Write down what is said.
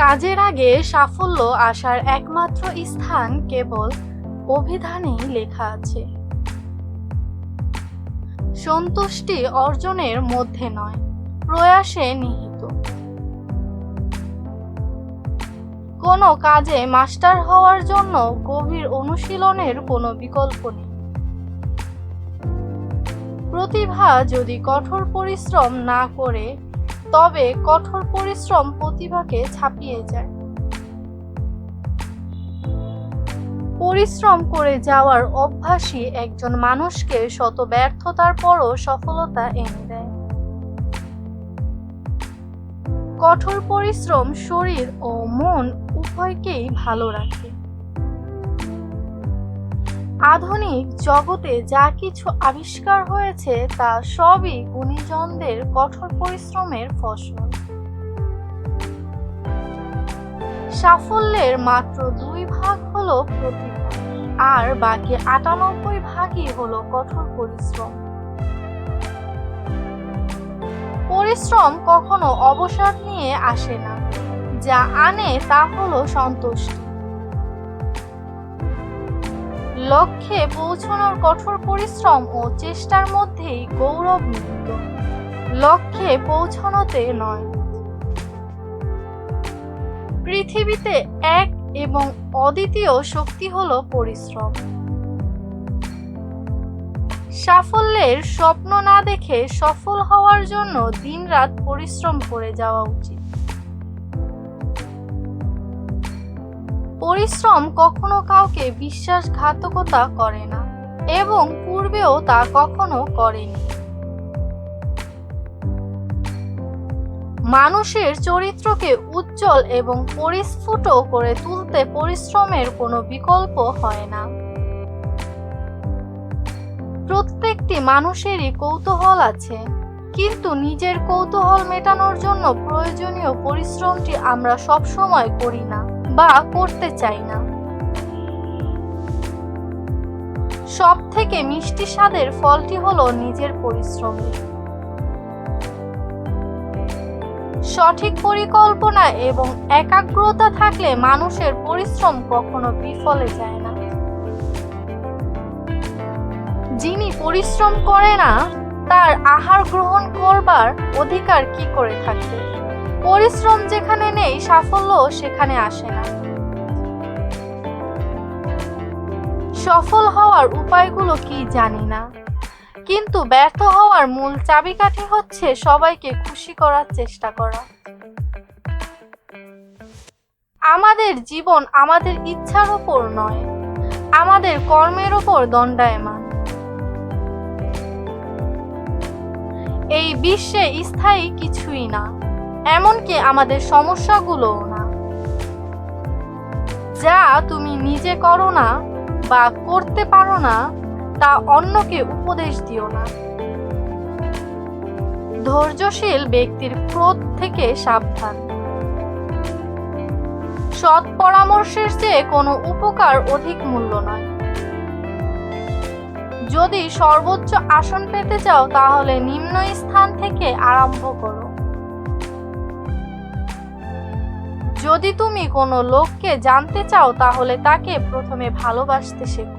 কাজের আগে সাফল্য আসার একমাত্র স্থান কেবল অভিধানেই লেখা আছে, সন্তুষ্টি অর্জনের মধ্যে নয়, প্রয়াসে নিহিত। কোনো কাজে মাস্টার হওয়ার জন্য গভীর অনুশীলনের কোনো বিকল্প নেই। প্রতিভা যদি কঠোর পরিশ্রম না করে, তবে কঠোর পরিশ্রম প্রতিভাকে ছাপিয়ে যায়। পরিশ্রম করে যাওয়ার অভ্যাসই একজন মানুষকে শত ব্যর্থতার পরও সফলতা এনে দেয়। কঠোর পরিশ্রম শরীর ও মন উভয়কেই ভালো রাখে। আধুনিক জগতে যা কিছু আবিষ্কার হয়েছে তা সবই গুণীজনদের কঠোর পরিশ্রমের ফসল। সাফল্যের মাত্র 2 ভাগ হলো প্রতিভা, আর বাকি 98 ভাগই হলো কঠোর পরিশ্রম। পরিশ্রম কখনো অবসাদ নিয়ে আসে না, যা আনে তা হলো সন্তুষ্টি। লক্ষ্যে পৌঁছানোর কঠোর পরিশ্রম ও চেষ্টার মধ্যেই গৌরব নিহিত, লক্ষ্যে পৌঁছানোতে নয়। পৃথিবীতে এক এবং অদ্বিতীয় শক্তি হলো পরিশ্রম। সাফল্যের স্বপ্ন না দেখে সফল হওয়ার জন্য দিনরাত পরিশ্রম করে যাওয়া উচিত। পরিশ্রম কখনো কাউকে বিশ্বাসঘাতকতা করে না, এবং পূর্বেও তা কখনো করেনি। মানুষের চরিত্রকে উজ্জ্বল এবং পরিস্ফুট করে তুলতে পরিশ্রমের কোনো বিকল্প হয় না। প্রত্যেকটি মানুষেরই কৌতূহল আছে, কিন্তু নিজের কৌতূহল মেটানোর জন্য প্রয়োজনীয় পরিশ্রমটি আমরা সবসময় করি না বা করতে চাই না। সবথেকে মিষ্টি স্বাদের ফলটি হলো নিজের পরিশ্রমের। সঠিক পরিকল্পনা এবং একাগ্রতা থাকলে মানুষের পরিশ্রম কখনো বিফলে যায় না। যিনি পরিশ্রম করে না, তার আহার গ্রহণ করবার অধিকার কি করে থাকবে? পরিশ্রম যেখানে নেই, সাফল্য সেখানে আসে না। সফল হওয়ার উপায়গুলো কি জানি না, কিন্তু ব্যর্থ হওয়ার মূল চাবিকাঠি হচ্ছে সবাইকে খুশি করার চেষ্টা করা। আমাদের জীবন আমাদের ইচ্ছার উপর নয়, আমাদের কর্মের উপর দণ্ডায়মান। এই বিশ্বে স্থায়ী কিছুই না, এমনকি আমাদের সমস্যাগুলোও না। যা তুমি নিজে করো না বা করতে পারো না, তা অন্যকে উপদেশ দিও না। ধৈর্যশীল ব্যক্তির ক্রোধ থেকে সাবধান। সৎ পরামর্শের চেয়ে কোনো উপকার অধিক মূল্য নয়। যদি সর্বোচ্চ আসন পেতে চাও, তাহলে নিম্ন স্থান থেকে আরম্ভ করো। যদি তুমি কোনো লোককে জানতে চাও, তাহলে তাকে প্রথমে ভালোবাসতে শেখো।